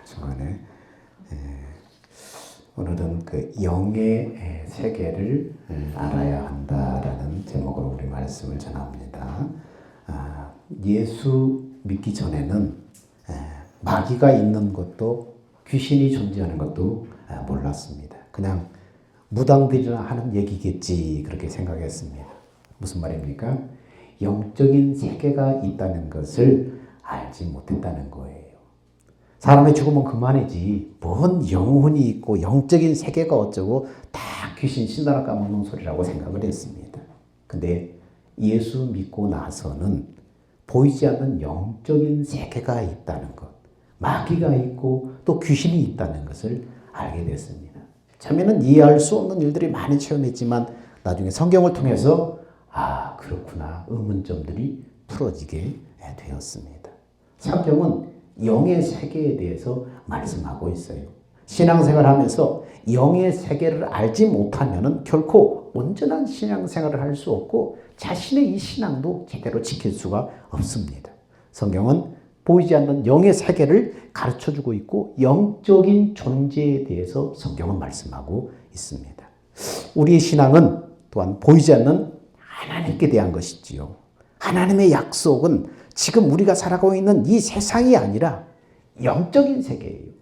중간에 오늘은 그 영의 세계를 알아야 한다라는 제목으로 우리 말씀을 전합니다. 예수 믿기 전에는 마귀가 있는 것도 귀신이 존재하는 것도 몰랐습니다. 그냥 무당들이나 하는 얘기겠지 그렇게 생각했습니다. 무슨 말입니까? 영적인 세계가 있다는 것을 알지 못했다는 거예요. 사람이 죽으면 그만이지 뭔 영혼이 있고 영적인 세계가 어쩌고 다 귀신 신다라 까먹는 소리라고 생각을 했습니다. 근데 예수 믿고 나서는 보이지 않는 영적인 세계가 있다는 것, 마귀가 있고 또 귀신이 있다는 것을 알게 됐습니다. 처음에는 이해할 수 없는 일들이 많이 체험했지만 나중에 성경을 통해서 그렇구나 의문점들이 풀어지게 되었습니다. 성경은 영의 세계에 대해서 말씀하고 있어요. 신앙생활을 하면서 영의 세계를 알지 못하면 결코 온전한 신앙생활을 할 수 없고 자신의 이 신앙도 제대로 지킬 수가 없습니다. 성경은 보이지 않는 영의 세계를 가르쳐주고 있고 영적인 존재에 대해서 성경은 말씀하고 있습니다. 우리의 신앙은 또한 보이지 않는 하나님께 대한 것이지요. 하나님의 약속은 지금 우리가 살아가고 있는 이 세상이 아니라 영적인 세계예요.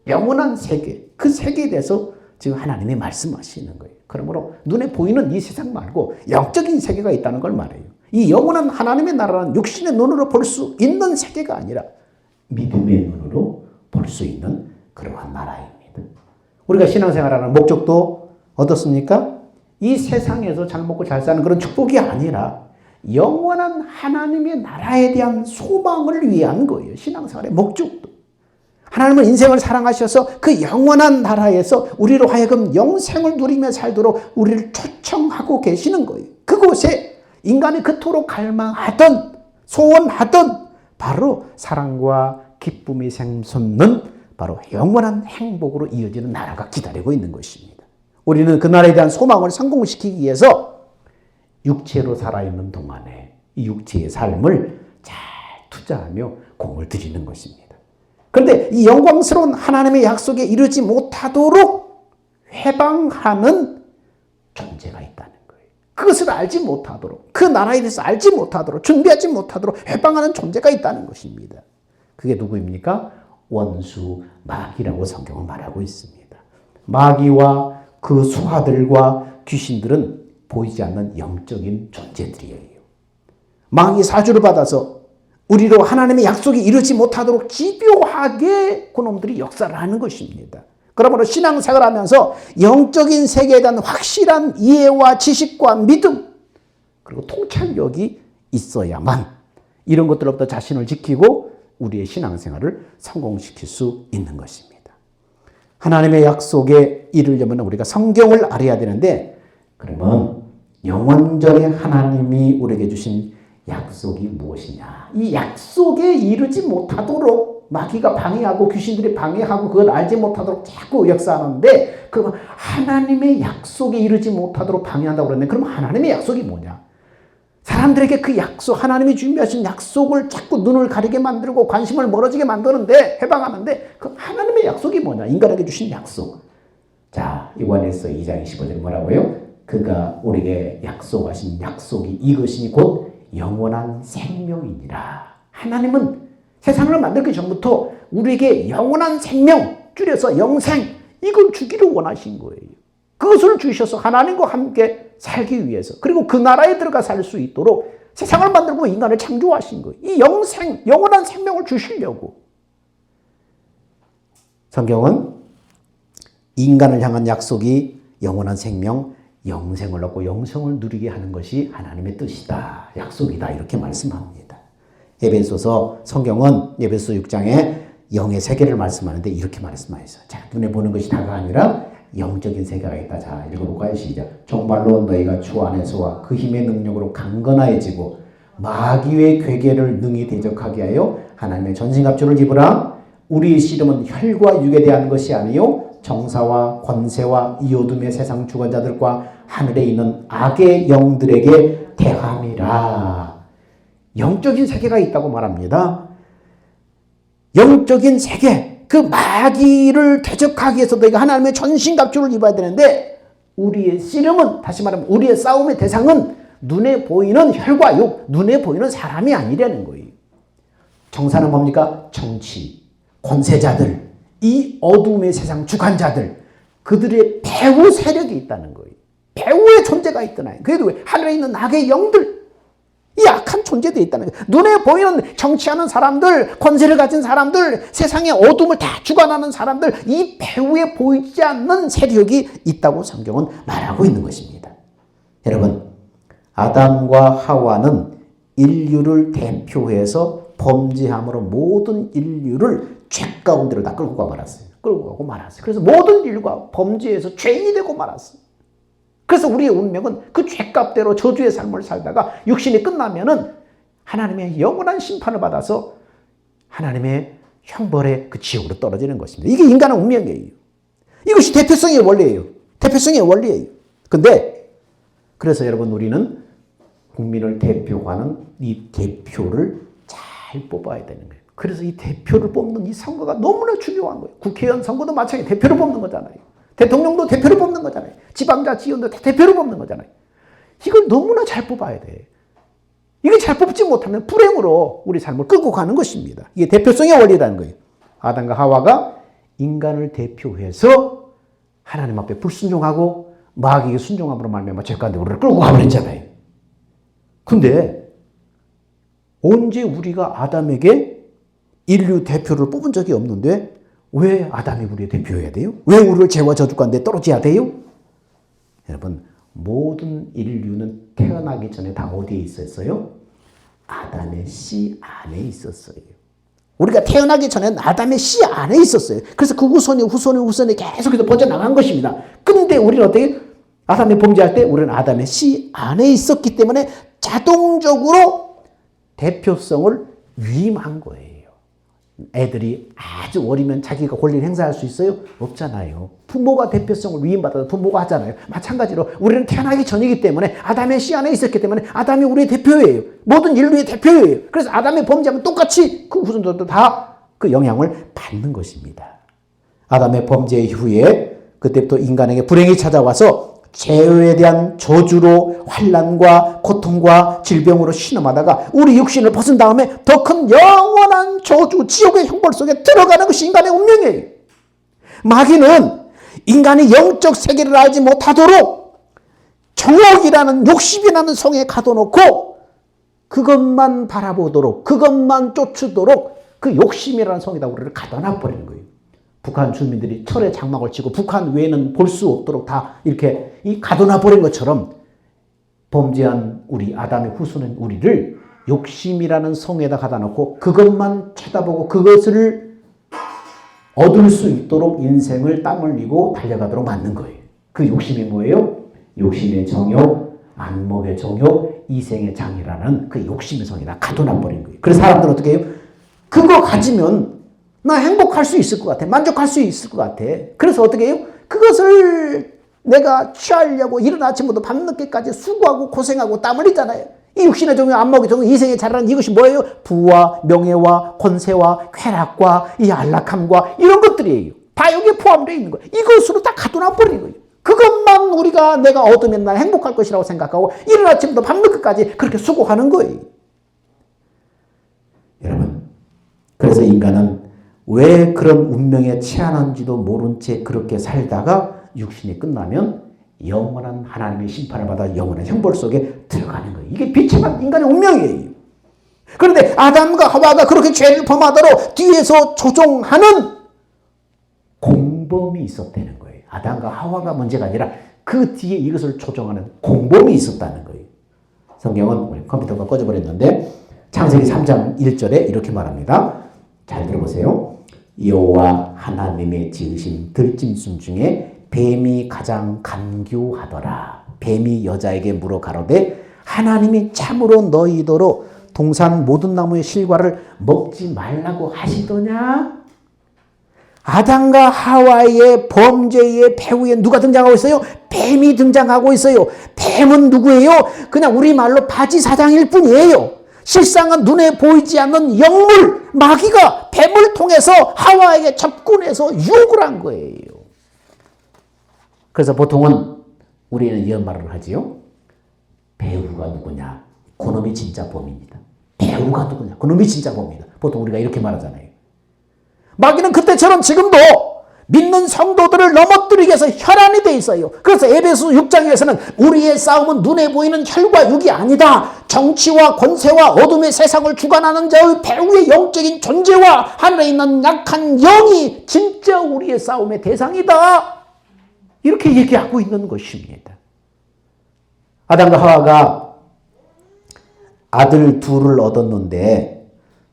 영원한 세계, 그 세계에 대해서 지금 하나님이 말씀하시는 거예요. 그러므로 눈에 보이는 이 세상 말고 영적인 세계가 있다는 걸 말해요. 이 영원한 하나님의 나라는 육신의 눈으로 볼 수 있는 세계가 아니라 믿음의 눈으로 볼 수 있는 그러한 나라입니다. 우리가 신앙생활하는 목적도 어떻습니까? 이 세상에서 잘 먹고 잘 사는 그런 축복이 아니라 영원한 하나님의 나라에 대한 소망을 위한 거예요. 신앙생활의 목적도. 하나님은 인생을 사랑하셔서 그 영원한 나라에서 우리로 하여금 영생을 누리며 살도록 우리를 초청하고 계시는 거예요. 그곳에 인간이 그토록 갈망하던 소원하던 바로 사랑과 기쁨이 샘솟는 바로 영원한 행복으로 이어지는 나라가 기다리고 있는 것입니다. 우리는 그 나라에 대한 소망을 성공시키기 위해서 육체로 살아있는 동안에 이 육체의 삶을 잘 투자하며 공을 들이는 것입니다. 그런데 이 영광스러운 하나님의 약속에 이르지 못하도록 회방하는 존재가 있다는 거예요. 그것을 알지 못하도록, 그 나라에 대해서 알지 못하도록, 준비하지 못하도록 회방하는 존재가 있다는 것입니다. 그게 누구입니까? 원수 마귀라고 성경은 말하고 있습니다. 마귀와 그 수하들과 귀신들은 보이지 않는 영적인 존재들이에요. 마귀 사주를 받아서 우리로 하나님의 약속이 이루지 못하도록 집요하게 그놈들이 역사를 하는 것입니다. 그러므로 신앙생활을 하면서 영적인 세계에 대한 확실한 이해와 지식과 믿음 그리고 통찰력이 있어야만 이런 것들로부터 자신을 지키고 우리의 신앙생활을 성공시킬 수 있는 것입니다. 하나님의 약속에 이르려면 우리가 성경을 알아야 되는데 그러면 영원전에 하나님이 우리에게 주신 약속이 무엇이냐? 이 약속에 이르지 못하도록 마귀가 방해하고 귀신들이 방해하고 그걸 알지 못하도록 자꾸 역사하는데 그러면 하나님의 약속에 이르지 못하도록 방해한다고 그랬는데 그럼 하나님의 약속이 뭐냐? 사람들에게 그 약속, 하나님이 준비하신 약속을 자꾸 눈을 가리게 만들고 관심을 멀어지게 만드는데 해방하는데 그 하나님의 약속이 뭐냐? 인간에게 주신 약속. 자, 요한일서 2장 25절 뭐라고요? 그가 우리에게 약속하신 약속이 이것이니 곧 영원한 생명이니라. 하나님은 세상을 만들기 전부터 우리에게 영원한 생명, 줄여서 영생, 이걸 주기를 원하신 거예요. 그것을 주셔서 하나님과 함께 살기 위해서 그리고 그 나라에 들어가 살 수 있도록 세상을 만들고 인간을 창조하신 거예요. 이 영생, 영원한 생명을 주시려고. 성경은 인간을 향한 약속이 영원한 생명, 영생을 얻고 영생을 누리게 하는 것이 하나님의 뜻이다. 약속이다. 이렇게 말씀합니다. 에베소서 성경은 에베소 6장에 영의 세계를 말씀하는데 이렇게 말씀하셨어요. 자, 눈에 보는 것이 다가 아니라 영적인 세계가 있다. 자, 읽어볼까요? 시작. 정말로 너희가 주 안에서와 그 힘의 능력으로 강건하여지고 마귀의 괴계를 능히 대적하게 하여 하나님의 전신갑주를 입으라. 우리의 씨름은 혈과 육에 대한 것이 아니요 정사와 권세와 이 어둠의 세상 주관자들과 하늘에 있는 악의 영들에게 대함이라. 영적인 세계가 있다고 말합니다. 영적인 세계, 그 마귀를 대적하기 위해서 너희가 하나님의 전신갑주를 입어야 되는데 우리의 씨름은, 다시 말하면 우리의 싸움의 대상은 눈에 보이는 혈과 육, 눈에 보이는 사람이 아니라는 거예요. 정사는 뭡니까? 정치, 권세자들, 이 어둠의 세상 주관자들, 그들의 배후 세력이 있다는 거예요. 배후의 존재가 있더나. 그래도 하늘에 있는 악의 영들, 이 악한 존재들이 있다는 거예요. 눈에 보이는 정치하는 사람들, 권세를 가진 사람들, 세상의 어둠을 다 주관하는 사람들, 이 배후에 보이지 않는 세력이 있다고 성경은 말하고 있는 것입니다. 여러분, 아담과 하와는 인류를 대표해서 범죄함으로 모든 인류를 죄 가운데로 다 끌고 가고 말았어요. 끌고 가고 말았어요. 그래서 모든 인류가 범죄에서 죄인이 되고 말았어요. 그래서 우리의 운명은 그 죄값대로 저주의 삶을 살다가 육신이 끝나면은 하나님의 영원한 심판을 받아서 하나님의 형벌의 그 지옥으로 떨어지는 것입니다. 이게 인간의 운명이에요. 이것이 대표성의 원리예요. 대표성의 원리예요. 근데 그래서 여러분, 우리는 국민을 대표하는 이 대표를 잘 뽑아야 되는 거예요. 그래서 이 대표를 뽑는 이 선거가 너무나 중요한 거예요. 국회의원 선거도 마찬가지, 대표를 뽑는 거잖아요. 대통령도 대표를 뽑는 거잖아요. 지방자치위원도 대표를 뽑는 거잖아요. 이걸 너무나 잘 뽑아야 돼. 이게 잘 뽑지 못하면 불행으로 우리 삶을 끌고 가는 것입니다. 이게 대표성의 원리라는 거예요. 아담과 하와가 인간을 대표해서 하나님 앞에 불순종하고 마귀에게 순종함으로 말미암아 죄 가운데 우리를 끌고 가버렸잖아요. 근데 언제 우리가 아담에게 인류 대표를 뽑은 적이 없는데 왜 아담이 우리의 대표해야 돼요? 왜 우리를 죄와 저주 가운데 떨어져야 돼요? 여러분, 모든 인류는 태어나기 전에 다 어디에 있었어요? 아담의 씨 안에 있었어요. 우리가 태어나기 전에는 아담의 씨 안에 있었어요. 그래서 그 후손이 계속해서 번져나간 것입니다. 근데 우리는 어떻게? 아담이 범죄할 때 우리는 아담의 씨 안에 있었기 때문에 자동적으로 대표성을 위임한 거예요. 애들이 아주 어리면 자기가 권리를 행사할 수 있어요? 없잖아요. 부모가 대표성을 위임받아서 부모가 하잖아요. 마찬가지로 우리는 태어나기 전이기 때문에 아담의 씨 안에 있었기 때문에 아담이 우리의 대표예요. 모든 인류의 대표예요. 그래서 아담이 범죄하면 똑같이 그 후손들도 다 그 영향을 받는 것입니다. 아담의 범죄 이후에 그때부터 인간에게 불행이 찾아와서 죄에 대한 저주로 환난과 고통과 질병으로 신음하다가 우리 육신을 벗은 다음에 더 큰 영원한 저주, 지옥의 형벌 속에 들어가는 것이 인간의 운명이에요. 마귀는 인간이 영적 세계를 알지 못하도록 정욕이라는, 욕심이라는 성에 가둬놓고 그것만 바라보도록, 그것만 쫓도록 그 욕심이라는 성에다 우리를 가둬놔버리는 거예요. 북한 주민들이 철에 장막을 치고 북한 외에는 볼 수 없도록 다 이렇게 가둬놔버린 것처럼 범죄한 우리 아담의 후손인 우리를 욕심이라는 성에다 가둬놓고 그것만 쳐다보고 그것을 얻을 수 있도록 인생을 땀 흘리고 달려가도록 만든 거예요. 그 욕심이 뭐예요? 욕심의 정욕, 안목의 정욕, 이생의 장이라는 그 욕심의 성에다 가둬놔버린 거예요. 그래서 사람들은 어떻게 해요? 그거 가지면 나 행복할 수 있을 것 같아. 만족할 수 있을 것 같아. 그래서 어떻게 해요? 그것을 내가 취하려고 이른 아침부터 밤늦게까지 수고하고 고생하고 땀 흘리잖아요. 이 육신의 정욕, 안목의 정욕, 이생의 자라는 이것이 뭐예요? 부와 명예와 권세와 쾌락과 이 안락함과 이런 것들이에요. 다 여기에 포함되어 있는 거예요. 이것으로 다 가둬놔버리는 거예요. 그것만 우리가 내가 얻으면 난 행복할 것이라고 생각하고 이른 아침부터 밤늦게까지 그렇게 수고하는 거예요. 여러분, 그래서 인간은 왜 그런 운명에 채하는지도 모른 채 그렇게 살다가 육신이 끝나면 영원한 하나님의 심판을 받아 영원한 형벌 속에 들어가는 거예요. 이게 비참한 인간의 운명이에요. 그런데 아담과 하와가 그렇게 죄를 범하도록 뒤에서 조종하는 공범이 있었다는 거예요. 아담과 하와가 문제가 아니라 그 뒤에 이것을 조종하는 공범이 있었다는 거예요. 성경은 우리 컴퓨터가 꺼져버렸는데 창세기 3장 1절에 이렇게 말합니다. 잘 들어보세요. 여호와 하나님의 지으신 들짐승 중에 뱀이 가장 간교하더라. 뱀이 여자에게 물어 가로되 하나님이 참으로 너희더러 동산 모든 나무의 실과를 먹지 말라고 하시더냐? 아담과 하와의 범죄의 배후에 누가 등장하고 있어요? 뱀이 등장하고 있어요. 뱀은 누구예요? 그냥 우리말로 바지사장일 뿐이에요. 실상은 눈에 보이지 않는 영물, 마귀가 뱀을 통해서 하와에게 접근해서 유혹을 한 거예요. 그래서 보통은 우리는 이런 말을 하지요. 배우가 누구냐? 그놈이 진짜 범인이다. 배우가 누구냐? 그놈이 진짜 범인이다. 보통 우리가 이렇게 말하잖아요. 마귀는 그때처럼 지금도 믿는 성도들을 넘어뜨리기 위해서 혈안이 돼 있어요. 그래서 에베소 6장에서는 우리의 싸움은 눈에 보이는 혈과 육이 아니다. 정치와 권세와 어둠의 세상을 주관하는 자의 배후의 영적인 존재와 하늘에 있는 약한 영이 진짜 우리의 싸움의 대상이다. 이렇게 얘기하고 있는 것입니다. 아담과 하와가 아들 둘을 얻었는데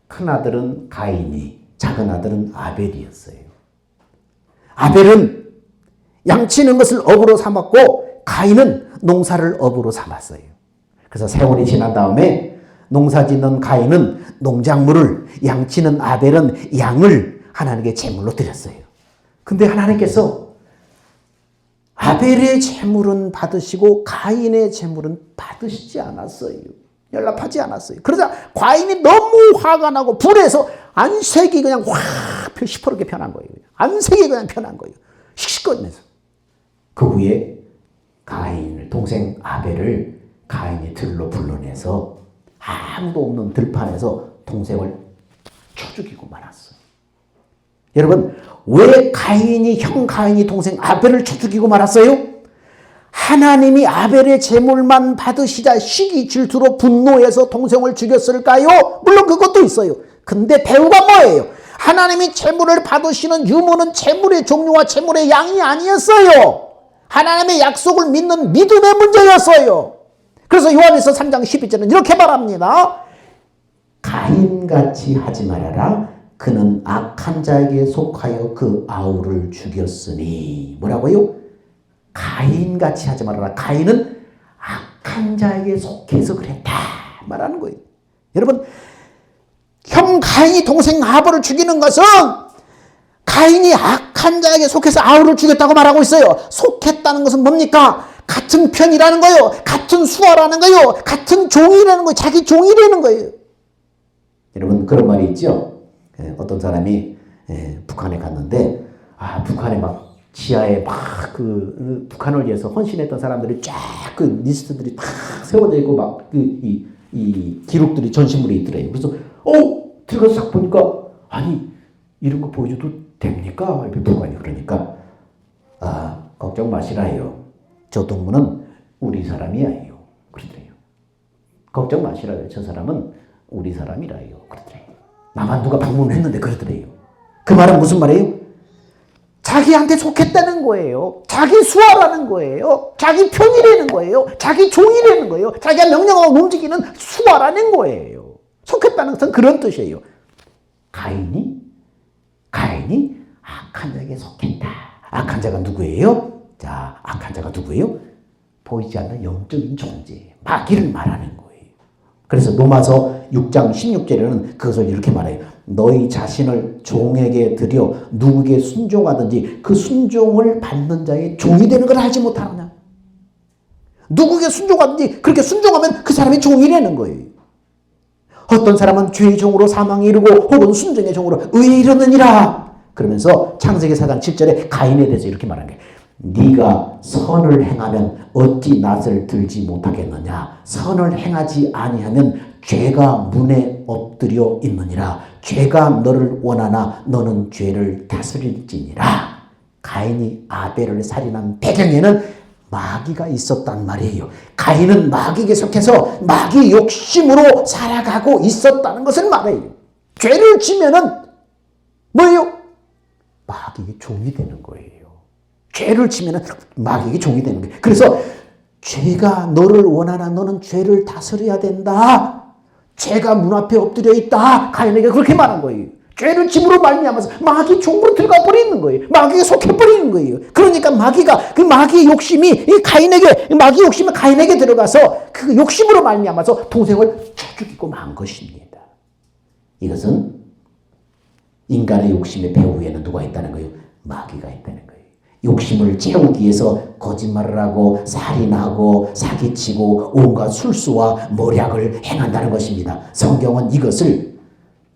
큰 아들은 가인이, 작은 아들은 아벨이었어요. 아벨은 양치는 것을 업으로 삼았고 가인은 농사를 업으로 삼았어요. 그래서 세월이 지난 다음에 농사짓는 가인은 농작물을, 양치는 아벨은 양을 하나님께 제물로 드렸어요. 근데 하나님께서 아벨의 제물은 받으시고 가인의 제물은 받으시지 않았어요. 연락하지 않았어요. 그러자 가인이 너무 화가 나고 불에서 안색이 그냥 확 시퍼렇게 변한 거예요. 안색이 그냥 변한 거예요. 씩씩거리면서. 그 후에 가인을, 동생 아벨을 가인이 들로 불러내서 아무도 없는 들판에서 동생을 쳐 죽이고 말았어요. 여러분, 왜 형 가인이 동생 아벨을 쳐 죽이고 말았어요? 하나님이 아벨의 제물만 받으시자 시기 질투로 분노해서 동생을 죽였을까요? 물론 그것도 있어요. 근데 배우가 뭐예요? 하나님이 제물을 받으시는 유무는 제물의 종류와 제물의 양이 아니었어요. 하나님의 약속을 믿는 믿음의 문제였어요. 그래서 요한일서 3장 12절은 이렇게 말합니다. 가인같이 하지 말아라. 그는 악한 자에게 속하여 그 아우를 죽였으니. 뭐라고요? 가인같이 하지 말아라. 가인은 악한 자에게 속해서 그랬다 말하는 거예요. 여러분, 형 가인이 동생 아벨을 죽이는 것은 가인이 악한 자에게 속해서 아우를 죽였다고 말하고 있어요. 속했다는 것은 뭡니까? 같은 편이라는 거예요. 같은 수하라는 거예요. 같은 종이라는 거예요. 자기 종이라는 거예요. 여러분, 그런 말이 있죠. 어떤 사람이 북한에 갔는데 북한에 막 지하에 막 북한을 위해서 헌신했던 사람들이 쫙 그 리스트들이 딱 세워져 있고 막 이 기록들이 전시물에 있더래요. 그래서 들어가서 딱 보니까 아니 이런 거 보여줘도 됩니까? 북한이 그러니까 걱정 마시라요. 저 동무는 우리 사람이에요. 그러더래요. 걱정 마시라요. 저 사람은 우리 사람이라요. 그러더래요. 나만 누가 방문했는데 그러더래요. 그 말은 무슨 말이에요? 자기한테 속했다는 거예요. 자기 수하라는 거예요. 자기 편이라는 거예요. 자기 종이라는 거예요. 자기가 명령하고 움직이는 수하라는 거예요. 속했다는 것은 그런 뜻이에요. 가인이 악한 자에게 속했다. 악한 자가 누구예요? 자, 악한 자가 누구예요? 보이지 않는 영적인 존재, 마귀를 말하는 거예요. 그래서 로마서 6장 16절에는 그것을 이렇게 말해요. 너희 자신을 종에게 드려 누구에게 순종하든지 그 순종을 받는 자의 종이 되는 걸 알지 못하느냐. 누구에게 순종하든지 그렇게 순종하면 그 사람이 종이라는 거예요. 어떤 사람은 죄의 종으로 사망에 이르고 혹은 순종의 종으로 의에 이르느니라. 그러면서 창세기 4장 7절에 가인에 대해서 이렇게 말하는 거예요. 네가 선을 행하면 어찌 낯을 들지 못하겠느냐. 선을 행하지 아니하면 죄가 문에 엎드려 있느니라. 죄가 너를 원하나 너는 죄를 다스릴지니라. 가인이 아벨을 살인한 배경에는 마귀가 있었단 말이에요. 가인은 마귀에게 속해서 마귀 욕심으로 살아가고 있었다는 것을 말해요. 죄를 지면은 뭐예요? 마귀의 종이 되는 거예요. 죄를 지면은 마귀에게 종이 되는 거예요. 그래서 죄가 너를 원하나 너는 죄를 다스려야 된다. 죄가 문 앞에 엎드려 있다. 가인에게 그렇게 말한 거예요. 죄를 짐으로 말미암아서 마귀 종으로 들어가 버리는 거예요. 마귀에 속해 버리는 거예요. 그러니까 마귀가 그 마귀의 욕심이 이 가인에게 마귀 욕심이 가인에게 들어가서 그 욕심으로 말미암아서 동생을 쳐 죽이고 만 것입니다. 이것은 인간의 욕심의 배후에는 누가 있다는 거예요? 마귀가 있다는 거예요. 욕심을 채우기 위해서 거짓말을 하고 살인하고 사기치고 온갖 술수와 모략을 행한다는 것입니다. 성경은 이것을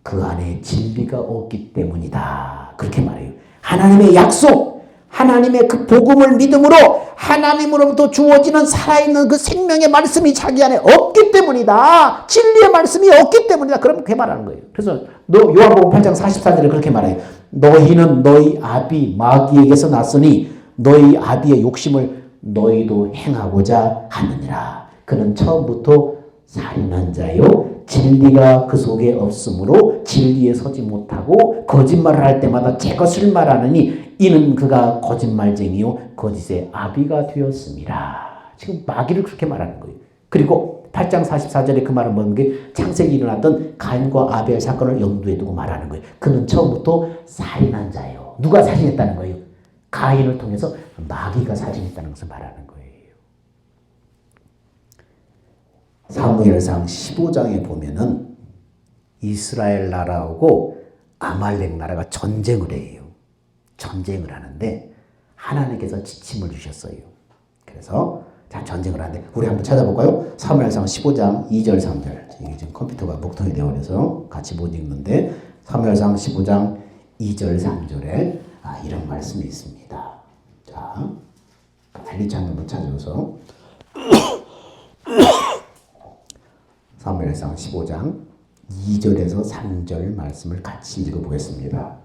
그 안에 진리가 없기 때문이다 그렇게 말해요. 하나님의 약속, 하나님의 그 복음을 믿음으로 하나님으로부터 주어지는 살아있는 그 생명의 말씀이 자기 안에 없기 때문이다. 진리의 말씀이 없기 때문이다. 그렇게 말하는 거예요. 그래서 요한복음 8장 44절에 그렇게 말해요. 너희는 너희 아비 마귀에게서 났으니 너희 아비의 욕심을 너희도 행하고자 하느니라. 그는 처음부터 살인한 자요 진리가 그 속에 없으므로 진리에 서지 못하고 거짓말을 할 때마다 제 것을 말하느니 이는 그가 거짓말쟁이요 거짓의 아비가 되었습니다. 지금 마귀를 그렇게 말하는 거예요. 그리고 8장 44절에 그 말은 뭔 게 창세기 일어났던 가인과 아벨 사건을 염두에 두고 말하는 거예요. 그는 처음부터 살인한 자예요. 누가 살인했다는 거예요? 가인을 통해서 마귀가 살인했다는 것을 말하는 거예요. 사무엘상 15장에 보면은 이스라엘 나라하고 아말렉 나라가 전쟁을 해요. 전쟁을 하는데 하나님께서 지침을 주셨어요. 그래서 자 전쟁을 하는데 우리 한번 찾아볼까요? 사무엘상 15장 2절 3절. 이게 지금 컴퓨터가 목통이 되어버려서 같이 못 읽는데 사무엘상 15장 2절 3절에 이런 말씀이 있습니다. 자 빨리 한번 찾아줘서 사무엘상 15장 2절에서 3절 말씀을 같이 읽어보겠습니다.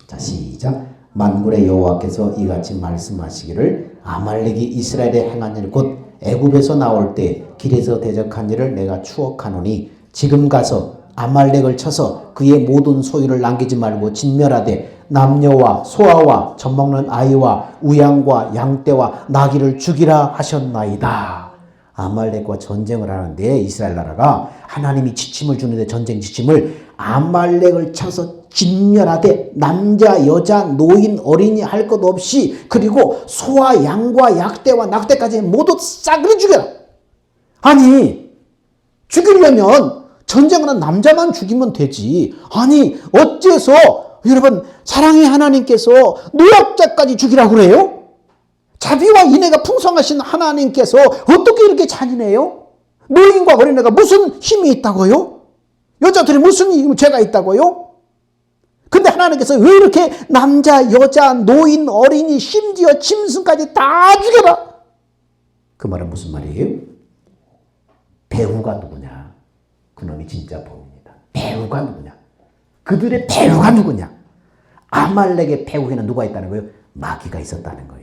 자 시작. 만군의 여호와께서 이같이 말씀하시기를 아말렉이 이스라엘에 행한 일 곧 애굽에서 나올 때 길에서 대적한 일을 내가 추억하노니 지금 가서 아말렉을 쳐서 그의 모든 소유를 남기지 말고 진멸하되 남녀와 소아와 젖먹는 아이와 우양과 양떼와 나귀를 죽이라 하셨나이다. 아말렉과 전쟁을 하는데 이스라엘 나라가 하나님이 지침을 주는데 전쟁 지침을 아말렉을 쳐서 진멸하되 남자 여자 노인 어린이 할 것 없이 그리고 소와 양과 약대와 낙대까지 모두 싸그리 죽여라. 아니 죽이려면 전쟁을 한 남자만 죽이면 되지. 아니 어째서 여러분 사랑의 하나님께서 노약자까지 죽이라고 그래요? 자비와 인애가 풍성하신 하나님께서 어떻게 이렇게 잔인해요? 노인과 어린애가 무슨 힘이 있다고요? 여자들이 무슨 죄가 있다고요? 근데 하나님께서 왜 이렇게 남자, 여자, 노인, 어린이, 심지어 짐승까지 다 죽여라? 그 말은 무슨 말이에요? 배후가 누구냐? 그놈이 진짜 범인이다. 배후가 누구냐? 그들의 배후가 누구냐? 아말렉의 배후에는 누가 있다는 거예요? 마귀가 있었다는 거예요.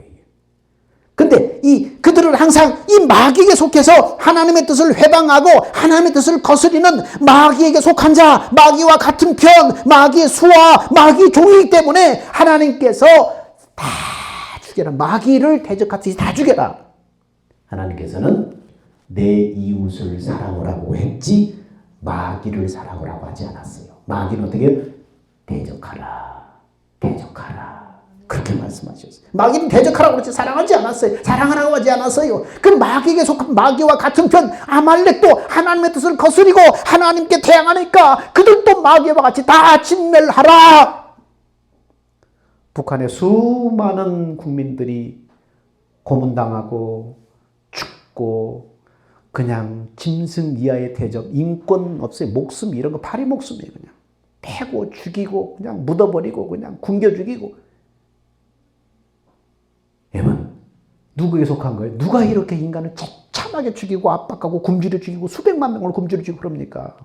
근데 그들은 항상 이 마귀에게 속해서 하나님의 뜻을 회방하고 하나님의 뜻을 거스리는 마귀에게 속한 자, 마귀와 같은 편, 마귀의 수와 마귀 종이기 때문에 하나님께서 다 죽여라. 마귀를 대적하듯이 다 죽여라. 하나님께서는 내 이웃을 사랑하라고 했지 마귀를 사랑하라고 하지 않았어요. 마귀는 어떻게 대적하라. 대적하라. 그렇게 말씀하셨어요. 마귀는 대적하라고 그러지 사랑하지 않았어요. 사랑하라고 하지 않았어요. 그 마귀에게 속한 마귀와 같은 편 아말렉도 하나님의 뜻을 거스리고 하나님께 대항하니까 그들도 마귀와 같이 다 진멸하라. 북한의 수많은 국민들이 고문당하고 죽고 그냥 짐승 이하의 대접, 인권 없어요. 목숨 이런 거 파리 목숨이에요. 그냥 패고 죽이고 그냥 묻어버리고 그냥 굶겨 죽이고. 여러분 누구에게 속한 거예요? 누가 이렇게 인간을 처참하게 죽이고 압박하고 굶주려 죽이고 수백만 명을 굶주려 죽이고 그럽니까?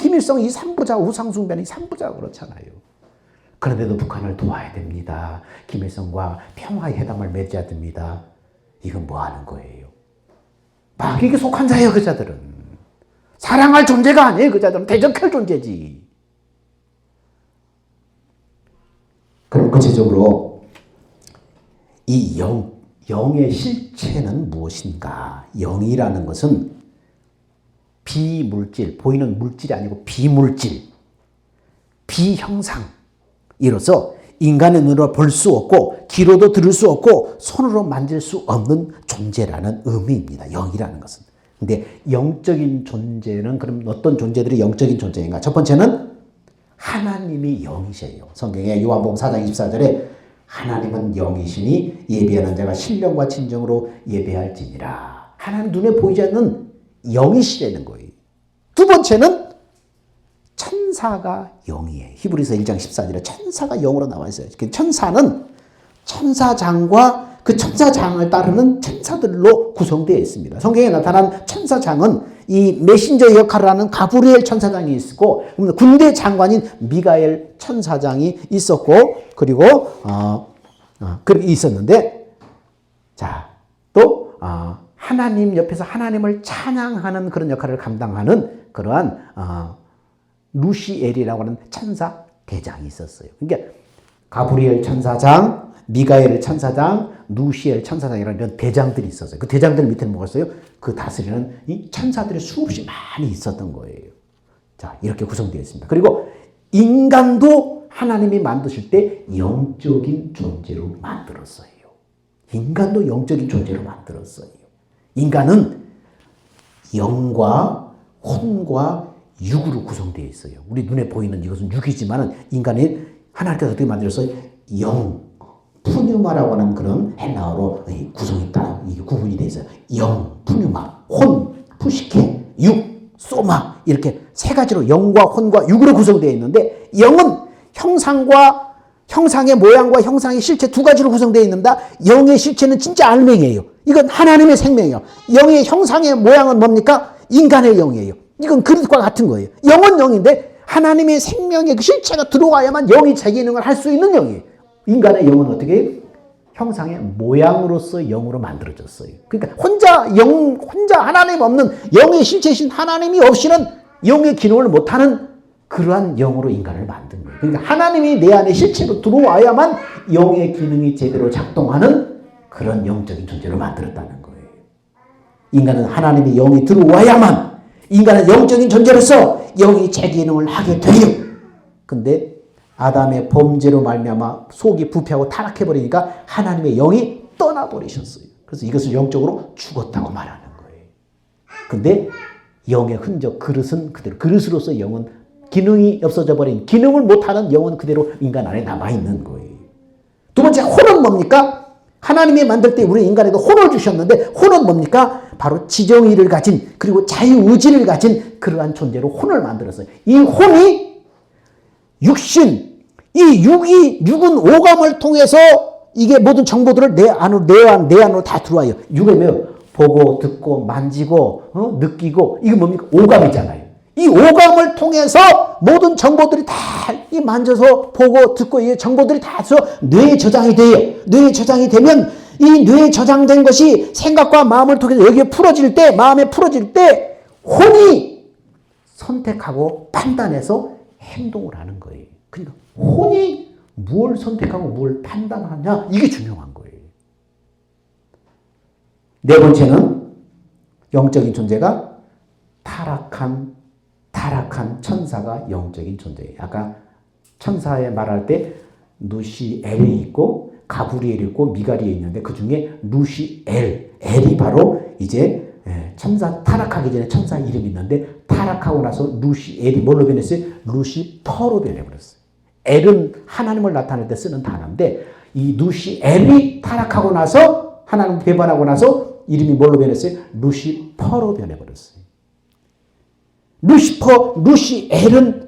김일성이 3부자 우상숭배는 3부자가 그렇잖아요. 그런데도 북한을 도와야 됩니다. 김일성과 평화의 회담을 맺어야 됩니다. 이건 뭐 하는 거예요? 마귀에게 속한 자예요. 그 자들은 사랑할 존재가 아니에요. 그 자들은 대적할 존재지. 그럼 구체적으로 이 영의 실체는 무엇인가? 영이라는 것은 비물질, 보이는 물질이 아니고 비물질, 비형상. 이로써 인간의 눈으로 볼 수 없고 귀로도 들을 수 없고 손으로 만질 수 없는 존재라는 의미입니다. 영이라는 것은. 근데 영적인 존재는 그럼 어떤 존재들이 영적인 존재인가? 첫 번째는 하나님이 영이세요. 성경에 요한복음 4장 24절에 하나님은 영이시니 예배하는 자가 신령과 진정으로 예배할지니라. 하나님 눈에 보이지 않는 영이시라는 거예요. 두 번째는 천사가 영이에요. 히브리서 1장 14절에 천사가 영으로 나와 있어요. 천사는 천사장과 그 천사장을 따르는 천사들로 구성되어 있습니다. 성경에 나타난 천사장은 이 메신저 역할을 하는 가브리엘 천사장이 있었고, 군대 장관인 미가엘 천사장이 있었고, 그리고 그렇게 있었는데, 자, 또 하나님 옆에서 하나님을 찬양하는 그런 역할을 감당하는 그러한 루시엘이라고 하는 천사 대장이 있었어요. 그러니까 가브리엘 천사장, 미가엘 천사장, 루시엘 천사장이라는 이런 대장들이 있었어요. 그 대장들 밑에는 뭐가 있어요? 그 다스리는 이 천사들이 수없이 많이 있었던 거예요. 자, 이렇게 구성되어 있습니다. 그리고 인간도 하나님이 만드실 때 영적인 존재로 만들었어요. 인간도 영적인 존재로 만들었어요. 인간은 영과 혼과 육으로 구성되어 있어요. 우리 눈에 보이는 이것은 육이지만 인간이 하나님께서 어떻게 만들었어요? 영, 푸뉴마라고 하는 그런 헬라어로 구성이 딱 구분이 되어 있어요. 영, 푸뉴마, 혼, 푸시케, 육, 소마, 이렇게 세 가지로 영과 혼과 육으로 구성되어 있는데, 영은 형상의 모양과 형상의 실체 두 가지로 구성되어 있는다. 영의 실체는 진짜 알맹이에요. 이건 하나님의 생명이에요. 영의 형상의 모양은 뭡니까? 인간의 영이에요. 이건 그릇과 같은 거예요. 영은 영인데 하나님의 생명의 그 실체가 들어와야만 영이 자기 기능을 할 수 있는 영이에요. 인간의 영은 어떻게 해요? 형상의 모양으로서 영으로 만들어졌어요. 그러니까 혼자 하나님 없는 영의 실체이신 하나님이 없이는 영의 기능을 못하는 그러한 영으로 인간을 만든 거예요. 그러니까 하나님이 내 안에 실체로 들어와야만 영의 기능이 제대로 작동하는 그런 영적인 존재로 만들었다는 거예요. 인간은 하나님의 영이 들어와야만 인간은 영적인 존재로서 영이 제 기능을 하게 돼요. 근데 아담의 범죄로 말미암아 속이 부패하고 타락해버리니까 하나님의 영이 떠나버리셨어요. 그래서 이것을 영적으로 죽었다고 말하는 거예요. 근데 영의 흔적, 그릇은 그대로, 그릇으로서 영은 기능이 없어져 버린, 기능을 못하는 영은 그대로 인간 안에 남아있는 거예요. 두 번째, 혼은 뭡니까? 하나님이 만들 때 우리 인간에도 혼을 주셨는데, 혼은 뭡니까? 바로 지정의를 가진, 그리고 자유의지를 가진 그러한 존재로 혼을 만들었어요. 이 혼이 육신, 육은 오감을 통해서 이게 모든 정보들을 내 안으로 다 들어와요. 육은 뭐예요? 보고, 듣고, 만지고, 느끼고, 이게 뭡니까? 오감이잖아요. 이 오감을 통해서 모든 정보들이 다 만져서 보고, 듣고, 이 정보들이 다 해서 뇌에 저장이 돼요. 뇌에 저장이 되면 이 뇌에 저장된 것이 생각과 마음을 통해서 여기에 마음에 풀어질 때 혼이 선택하고 판단해서 행동을 하는 거예요. 그러니까 혼이 무엇을 선택하고 무엇을 판단하냐, 이게 중요한 거예요. 네 번째는 영적인 존재가 타락한 천사가 영적인 존재예요. 아까 천사에 말할 때 루시엘이 있고 가브리엘이 있고 미가리에 있는데 그 중에 루시엘이 바로 이제 타락하기 전에 천사 이름이 있는데, 타락하고 나서 루시엘이 뭘로 변했어요? 루시퍼로 변해버렸어요. 엘은 하나님을 나타낼 때 쓰는 단어인데, 이 루시엘이 타락하고 나서, 하나님 배반하고 나서 이름이 뭘로 변했어요? 루시퍼로 변해버렸어요. 루시엘은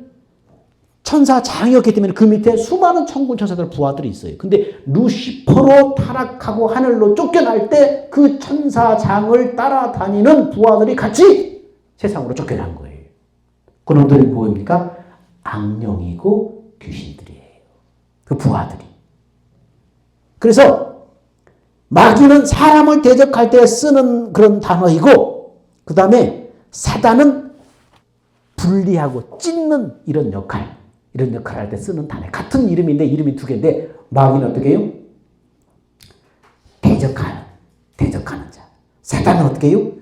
천사장이었기 때문에 그 밑에 수많은 천군 천사들 부하들이 있어요. 근데 루시퍼로 타락하고 하늘로 쫓겨날 때 그 천사장을 따라다니는 부하들이 같이 세상으로 쫓겨난 거예요. 그놈들이 뭐입니까? 악령이고 귀신들이에요. 그 부하들이. 그래서 마귀는 사람을 대적할 때 쓰는 그런 단어이고, 그 다음에 사단은 분리하고 찢는 이런 역할을 할 때 쓰는 단어. 같은 이름인데 이름이 두 개인데, 마귀는 어떻게 해요? 대적하는 자. 사단은 어떻게 해요?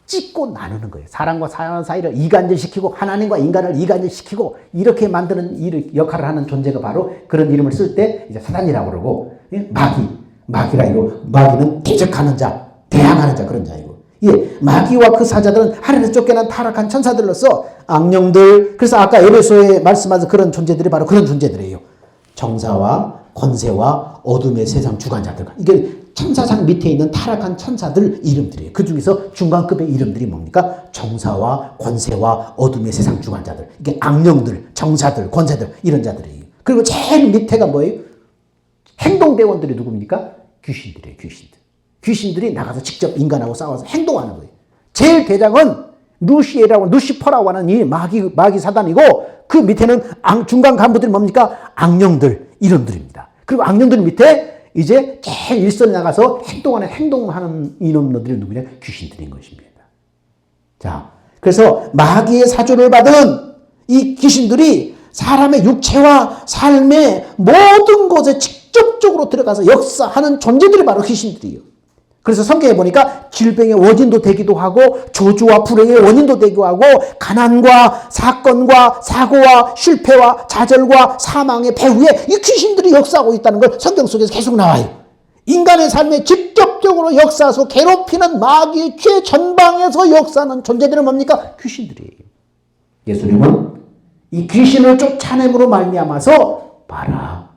찢고 나누는 거예요. 사람과 사람 사이를 이간질시키고 하나님과 인간을 이간질시키고 이렇게 만드는 역할을 하는 존재가 바로 그런 이름을 쓸 때 이제 사단이라고 그러고, 마귀라 이거, 마귀는 대적하는 자, 대항하는 자, 그런 자이고. 마귀와 그 사자들은 하늘에서 쫓겨난 타락한 천사들로서 악령들, 그래서 아까 에베소에 말씀하신 그런 존재들이 바로 그런 존재들이에요. 정사와 권세와 어둠의 세상 주관자들. 이게 천사상 밑에 있는 타락한 천사들 이름들이에요. 그 중에서 중간급의 이름들이 뭡니까? 정사와 권세와 어둠의 세상 주관자들. 이게 악령들, 정사들, 권세들 이런 자들이에요. 그리고 제일 밑에가 뭐예요? 행동대원들이 누굽니까? 귀신들이에요. 귀신들. 귀신들이 나가서 직접 인간하고 싸워서 행동하는 거예요. 제일 대장은 루시퍼라고 하는 이 마귀 사단이고 그 밑에는 중간 간부들이 뭡니까? 악령들 이름들입니다. 그리고 악령들 밑에 이제 제일 일선에 나가서 행동하는 이놈들이 누구냐? 귀신들인 것입니다. 자, 그래서 마귀의 사주를 받은 이 귀신들이 사람의 육체와 삶의 모든 곳에 직접적으로 들어가서 역사하는 존재들이 바로 귀신들이에요. 그래서 성경에 보니까 질병의 원인도 되기도 하고 저주와 불행의 원인도 되기도 하고 가난과 사건과 사고와 실패와 좌절과 사망의 배후에 이 귀신들이 역사하고 있다는 걸 성경 속에서 계속 나와요. 인간의 삶에 직접적으로 역사해서 괴롭히는 마귀의 최전방에서 역사하는 존재들은 뭡니까? 귀신들이에요. 예수님은 이 귀신을 쫓아냄으로 말미암아서 봐라,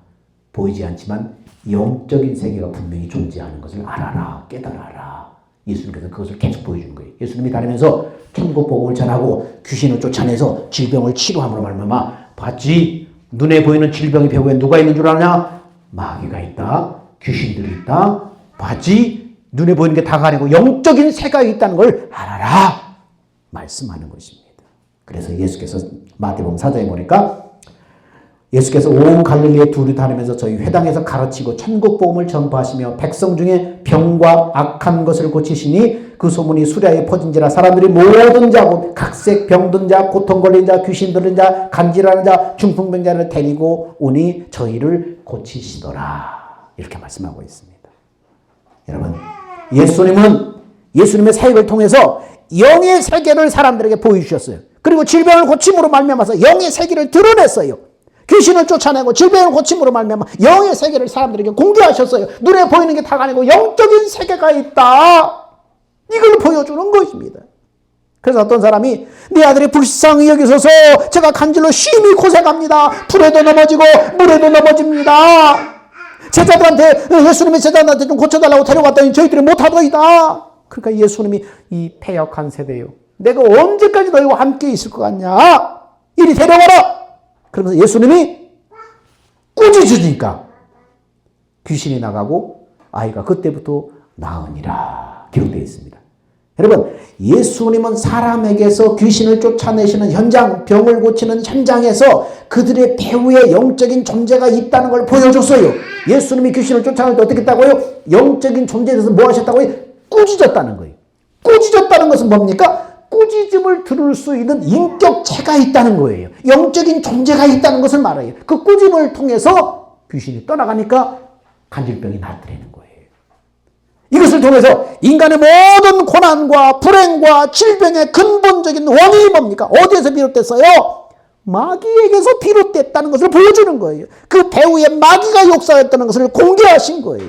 보이지 않지만 영적인 세계가 분명히 존재하는 것을 알아라, 깨달아라. 예수님께서 그것을 계속 보여준 거예요. 예수님이 다니면서 천국 복음을 전하고 귀신을 쫓아내서 질병을 치료함으로 말미암아 봤지? 눈에 보이는 질병의 배후에 누가 있는 줄 아냐? 마귀가 있다. 귀신들이 있다. 봤지? 눈에 보이는 게 다가 아니고 영적인 세계가 있다는 걸 알아라. 말씀하는 것입니다. 그래서 예수께서 마태복음 4장에 보니까 예수께서 온 갈릴리에 두루 다니면서 저희 회당에서 가르치고 천국 복음을 전파하시며 백성 중에 병과 악한 것을 고치시니 그 소문이 수ля에 퍼진지라 사람들이 모든 자 곧 각색 병든 자 고통 걸린 자 귀신 들린 자 간질하는 자 중풍병자를 데리고 오니 저희를 고치시더라. 이렇게 말씀하고 있습니다. 여러분, 예수님의 사역을 통해서 영의 세계를 사람들에게 보여주셨어요. 그리고 질병을 고침으로 말미암아서 영의 세계를 드러냈어요. 귀신을 쫓아내고 질병을 고침으로 말미암아 영의 세계를 사람들에게 공개하셨어요. 눈에 보이는 게 다가 아니고 영적인 세계가 있다. 이걸 보여주는 것입니다. 그래서 어떤 사람이 내 아들이 불쌍히 여기소서 제가 간질로 심히 고생합니다. 불에도 넘어지고 물에도 넘어집니다. 예수님이 제자들한테 좀 고쳐달라고 데려갔더니 저희들이 못하더이다. 그러니까 예수님이 이 패역한 세대요. 내가 언제까지 너희와 함께 있을 것 같냐? 이리 데려가라. 그러면서 예수님이 꾸짖으니까 귀신이 나가고 아이가 그때부터 나으니라 기록되어 있습니다. 여러분, 예수님은 사람에게서 귀신을 쫓아내시는 현장, 병을 고치는 현장에서 그들의 배후에 영적인 존재가 있다는 걸 보여줬어요. 예수님이 귀신을 쫓아낼 때 어떻게 했다고요? 영적인 존재에 대해서 뭐 하셨다고요? 꾸짖었다는 거예요. 꾸짖었다는 것은 뭡니까? 꾸짖음을 들을 수 있는 인격체가 있다는 거예요. 영적인 존재가 있다는 것을 말해요. 그 꾸짖음을 통해서 귀신이 떠나가니까 간질병이 낫더라는 거예요. 이것을 통해서 인간의 모든 고난과 불행과 질병의 근본적인 원인이 뭡니까? 어디에서 비롯됐어요? 마귀에게서 비롯됐다는 것을 보여주는 거예요. 그 배후에 마귀가 역사했다는 것을 공개하신 거예요.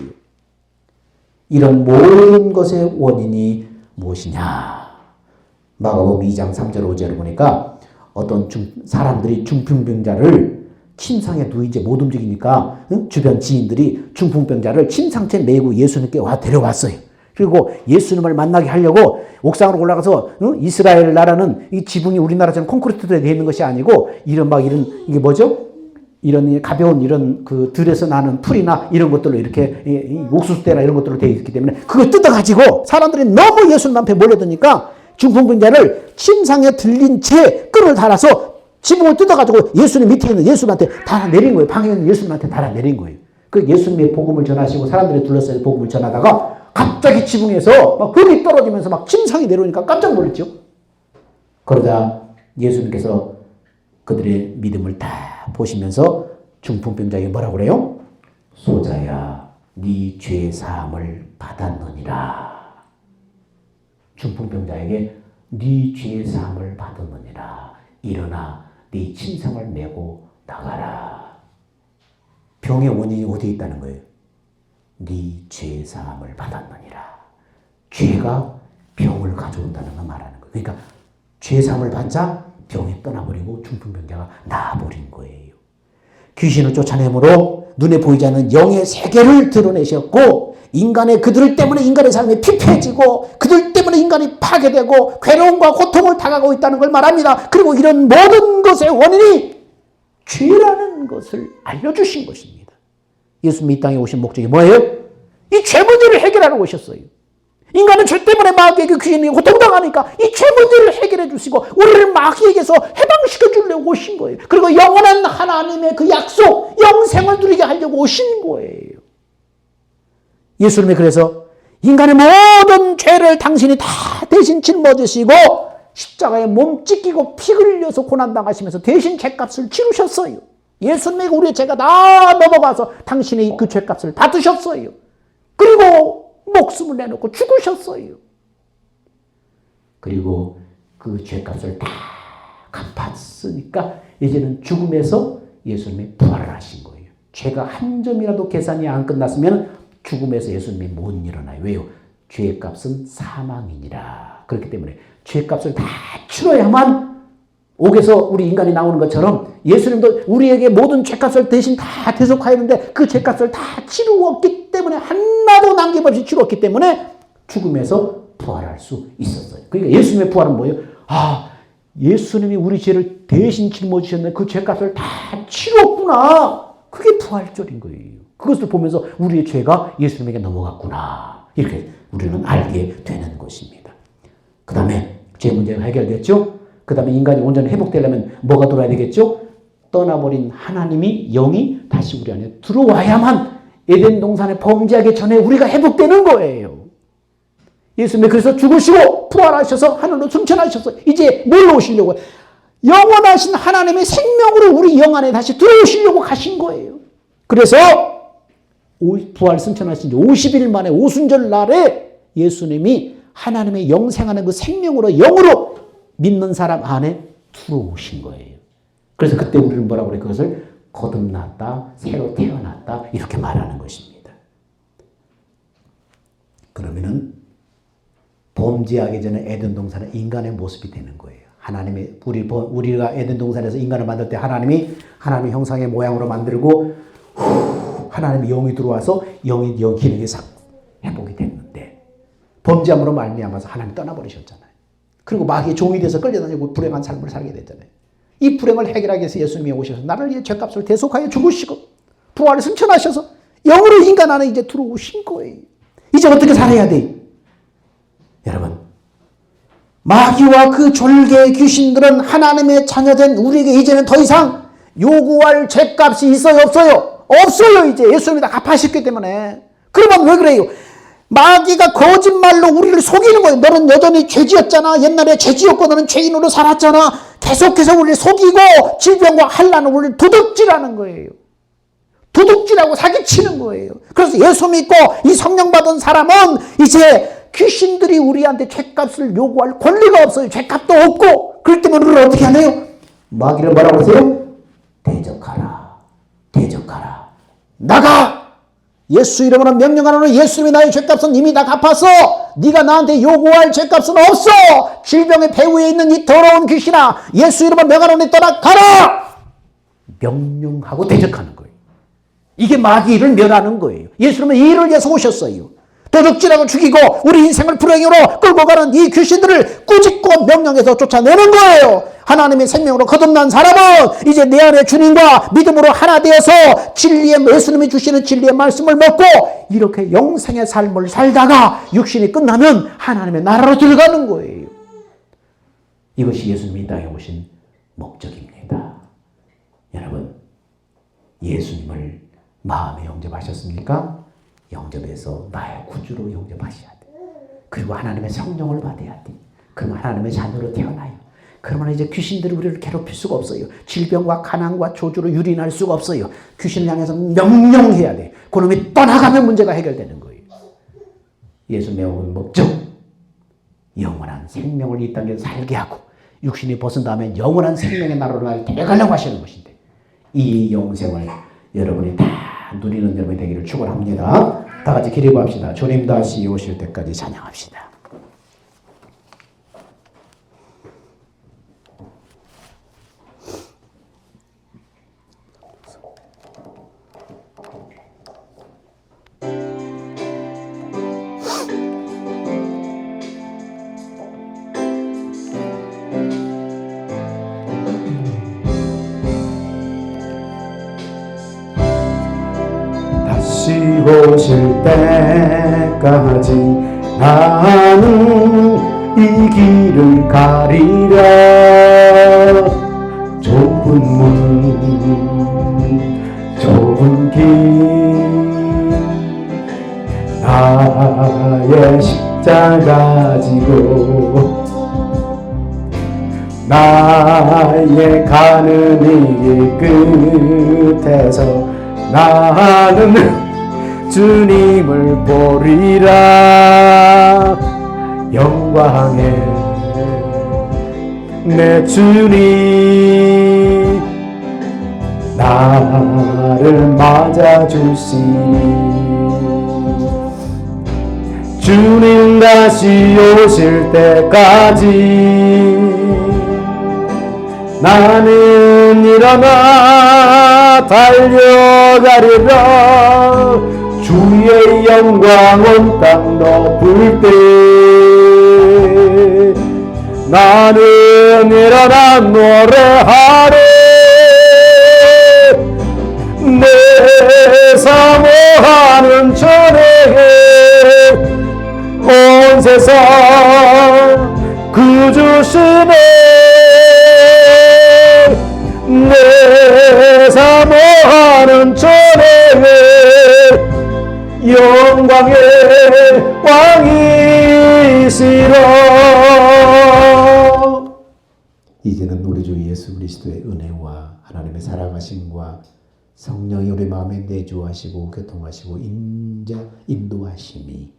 이런 모든 것의 원인이 무엇이냐? 마가복음 2장 3절 5절을 보니까 어떤 사람들이 중풍병자를 침상에 누이지 못 움직이니까 주변 지인들이 중풍병자를 침상채 메고 예수님께 와 데려왔어요. 그리고 예수님을 만나게 하려고 옥상으로 올라가서 이스라엘 나라는 이 지붕이 우리나라처럼 콘크리트로 되어 있는 것이 아니고 이런 이게 뭐죠? 이런 가벼운 이런 그 들에서 나는 풀이나 이런 것들로 이렇게 옥수수대나 이런 것들로 되어 있기 때문에 그걸 뜯어가지고 사람들이 너무 예수님 앞에 몰려드니까 중풍병자를 침상에 들린 채 끈을 달아서 지붕을 뜯어가지고 예수님 밑에 있는 예수님한테 달아내린 거예요. 방에 있는 예수님한테 달아내린 거예요. 그 예수님의 복음을 전하시고 사람들이 둘러싸여 복음을 전하다가 갑자기 지붕에서 막 흙이 떨어지면서 막 침상이 내려오니까 깜짝 놀랐죠. 그러자 예수님께서 그들의 믿음을 다 보시면서 중풍병자에게 뭐라고 그래요? 소자야, 네 죄 사함을 받았느니라. 중풍병자에게 네 죄 사함을 받았느니라. 일어나 네 침상을 메고 나가라. 병의 원인이 어디에 있다는 거예요? 네 죄 사함을 받았느니라. 죄가 병을 가져온다는 걸 말하는 거예요. 그러니까 죄 사함을 받자 병이 떠나버리고 중풍병자가 나아버린 거예요. 귀신을 쫓아내므로 눈에 보이지 않는 영의 세계를 드러내셨고 인간의 그들 때문에 인간의 삶이 피폐해지고 그들 때문에 인간이 파괴되고 괴로움과 고통을 당하고 있다는 걸 말합니다. 그리고 이런 모든 것의 원인이 죄라는 것을 알려주신 것입니다. 예수님이 이 땅에 오신 목적이 뭐예요? 이 죄 문제를 해결하러 오셨어요. 인간은 죄 때문에 마귀에게 귀신이 고통당하니까 이 죄 문제를 해결해 주시고 우리를 마귀에게서 해방시켜 주려고 오신 거예요. 그리고 영원한 하나님의 그 약속, 영생을 누리게 하려고 오신 거예요. 예수님이 그래서 인간의 모든 죄를 당신이 다 대신 짊어지시고 십자가에 몸 찢기고 피 흘려서 고난당하시면서 대신 죄값을 치르셨어요. 예수님이 우리의 죄가 다 넘어가서 당신이 그 죄값을 받으셨어요. 그리고 목숨을 내놓고 죽으셨어요. 그리고 그 죄값을 다 갚았으니까 이제는 죽음에서 예수님이 부활을 하신 거예요. 죄가 한 점이라도 계산이 안 끝났으면 죽음에서 예수님이 못 일어나요. 왜요? 죄값은 사망이니라. 그렇기 때문에 죄값을 다 치러야만 옥에서 우리 인간이 나오는 것처럼 예수님도 우리에게 모든 죄값을 대신 다 대속하였는데 그 죄값을 다 치루었기 때문에 하나도 남김없이 치루었기 때문에 죽음에서 부활할 수 있었어요. 그러니까 예수님의 부활은 뭐예요? 예수님이 우리 죄를 대신 짊어지셨는데 그 죄값을 다 치루었구나. 그게 부활절인 거예요. 그것을 보면서 우리의 죄가 예수님에게 넘어갔구나. 이렇게 우리는 알게 되는 것입니다. 그 다음에 죄 문제가 해결됐죠? 그 다음에 인간이 온전히 회복되려면 뭐가 들어와야 되겠죠? 떠나버린 하나님이 영이 다시 우리 안에 들어와야만 에덴 동산에 범죄하기 전에 우리가 회복되는 거예요. 예수님이 그래서 죽으시고 부활하셔서 하늘로 승천하셔서 이제 뭘로 오시려고? 영원하신 하나님의 생명으로 우리 영 안에 다시 들어오시려고 가신 거예요. 그래서 부활 승천하신 지 50일 만에 오순절 날에 예수님이 하나님의 영생하는 그 생명으로 영으로 믿는 사람 안에 들어오신 거예요. 그래서 그때 우리는 뭐라고 그래요? 그것을 거듭났다, 새로 태어났다 이렇게 말하는 것입니다. 그러면은 범죄하기 전에 에덴 동산은 인간의 모습이 되는 거예요. 하나님이 우리가 에덴 동산에서 인간을 만들 때 하나님의 형상의 모양으로 만들고 하나님의 영이 들어와서 영의 기능이 싹 회복이 됐는데 범죄함으로 말미암아서 하나님 떠나버리셨잖아요. 그리고 마귀의 종이 돼서 끌려다니고 불행한 삶을 살게 됐잖아요. 이 불행을 해결하기 위해서 예수님이 오셔서 나를 위해 죄값을 대속하여 죽으시고 부활을 승천하셔서 영으로 인간 안에 이제 들어오신 거예요. 이제 어떻게 살아야 돼요? 여러분, 마귀와 그 졸개의 귀신들은 하나님의 자녀된 우리에게 이제는 더 이상 요구할 죄값이 있어요? 없어요? 없어요. 이제 예수님이 다 갚아셨기 때문에. 그러면 왜 그래요? 마귀가 거짓말로 우리를 속이는 거예요. 너는 여전히 죄지었잖아. 옛날에 죄지었고 너는 죄인으로 살았잖아. 계속해서 우리를 속이고 질병과 환난을 우리를 도둑질하는 거예요. 도둑질하고 사기치는 거예요. 그래서 예수 믿고 이 성령 받은 사람은 이제 귀신들이 우리한테 죄값을 요구할 권리가 없어요. 죄값도 없고. 그렇기 때문에 우리를 어떻게 하나요? 마귀를 뭐라고 하세요? 대적하라. 대적하라. 나가! 예수 이름으로 명령하노니 예수님이 나의 죄값은 이미 다 갚았어. 네가 나한테 요구할 죄값은 없어. 질병의 배후에 있는 이 더러운 귀신아, 예수 이름으로 명하노니 떠나가라. 명령하고 대적하는 거예요. 이게 마귀를 멸하는 거예요. 예수님은 이 일을 위해서 오셨어요. 도둑질하고 죽이고 우리 인생을 불행으로 끌고 가는 이 귀신들을 꾸짖고 명령해서 쫓아내는 거예요. 하나님의 생명으로 거듭난 사람은 이제 내 안에 주님과 믿음으로 하나 되어서 진리의 예수님이 주시는 진리의 말씀을 먹고 이렇게 영생의 삶을 살다가 육신이 끝나면 하나님의 나라로 들어가는 거예요. 이것이 예수님이 이 땅에 오신 목적입니다. 여러분, 예수님을 마음에 영접하셨습니까? 영접해서 나의 구주로 영접하셔야 돼. 그리고 하나님의 성령을 받아야 돼. 그러면 하나님의 자녀로 태어나요. 그러면 이제 귀신들이 우리를 괴롭힐 수가 없어요. 질병과 가난과 저주로 유린할 수가 없어요. 귀신을 향해서 명령해야 돼. 그놈이 떠나가면 문제가 해결되는 거예요. 예수님의 온 목적, 영원한 생명을 이 땅에 살게 하고 육신이 벗은 다음에 영원한 생명의 나라로 날 데려가려고 하시는 것인데 이 영생을 여러분이 다 누리는 여러분이 되기를 축원합니다. 다 같이 기도합시다. 주님 다시 오실 때까지 찬양합시다. 오실 때까지 나는 이 길을 가리라. 좁은 문 좁은 길 나의 십자가 지고 나의 가는 이 끝에서 나는 주님을 보리라. 영광의 내 주님 나를 맞아주시니 주님 다시 오실 때까지 나는 일어나 달려가리라. 주의 영광 온 땅 덮을 때 나는 일어나 노래하리. 내 사모하는 전에 온 세상 구주시네. 내 사모하는 전에 영광의 왕이시라. 이제는 우리 주 예수 그리스도의 은혜와 하나님의 살아가심과 성령이 우리 마음에 내주하시고 교통하시고 인도하심이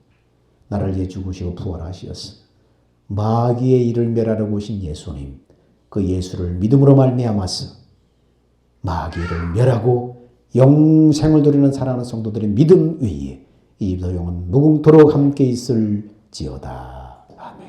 나를 위해 죽으시고 부활하시었어 마귀의 일을 멸하려고 오신 예수님, 그 예수를 믿음으로 말미암아서 마귀를 멸하고 영생을 누리는 사랑하는 성도들의 믿음 위에 이 영혼 무궁토록 함께 있을지어다. 아멘.